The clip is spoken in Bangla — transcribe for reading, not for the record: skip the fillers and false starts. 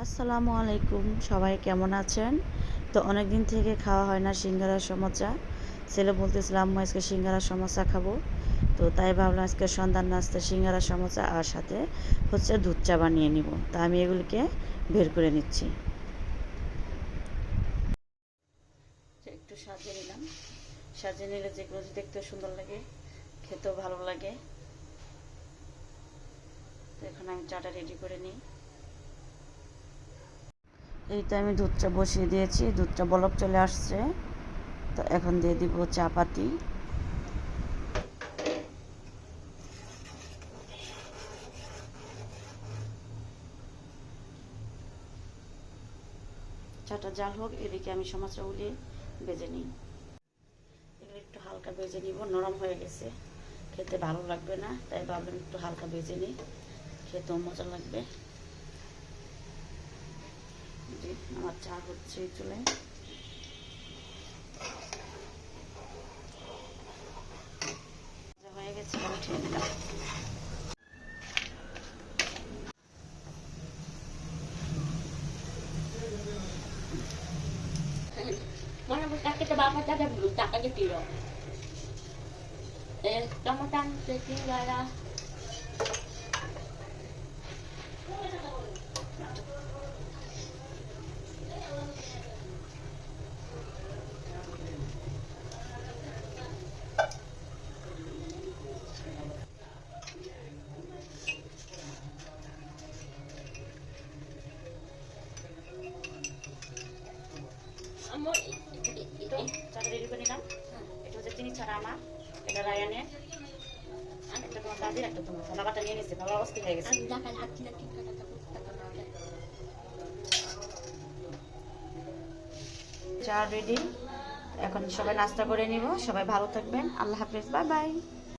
আসসালামু আলাইকুম, সবাই কেমন আছেন? তো অনেক দিন থেকে খাওয়া হয় না সিঙ্গারা সমোসা। ছেলে বলতেছিল আম্মু আজকে সিঙ্গারা সমোসা খাবো। তো তাই ভাবলাম আজকে সন্ধ্যার নাস্তায় সিঙ্গারা সমোসা আর সাথে হচ্ছে দুধ চা বানিয়ে নিব। তা আমি এগুলিকে বের করে নিচ্ছি। একটু সাজিয়ে নিলাম। সাজিয়ে নিলে যেগুলো দেখতে সুন্দর লাগে, খেতেও ভালো লাগে। তো এখন আমি চাটা রেডি করে নিই। এই তো আমি দুধটা বসিয়ে দিয়েছি, দুধটা বলক চলে আসছে। তো এখন দিয়ে দিব চা পাতি। চাটা জাল হোক, এদিকে আমি সমোসাগুলি ভেজে নিই। এগুলো একটু হালকা ভেজে নিব, নরম হয়ে গেছে, খেতে ভালো লাগবে না, তাই ভাবলাম একটু হালকা ভেজে নিই, খেতেও মজা লাগবে। আমার চা হচ্ছে চুলে। হয়ে গেছে, উঠিয়ে দিলাম। Mana berkaki ke bapak ada belum tak aja tiro. Kamu tan setinggalah. Kamu তো চাটা রেডি করে নিলাম। এটা হচ্ছে চিনি ছাড়া আমার, এটা রায়ানের, একটা তোমার দাদির, একটা তোমার বাবাটা নিয়ে নিচ্ছে, বাবা অস্থির হয়ে গেছে। anda kan hati lagi kata takut kata nada. চা রেডি, এখন সবাই নাস্তা করে নিব। সবাই ভালো থাকবেন, আল্লাহ হাফেজ, বাই বাই।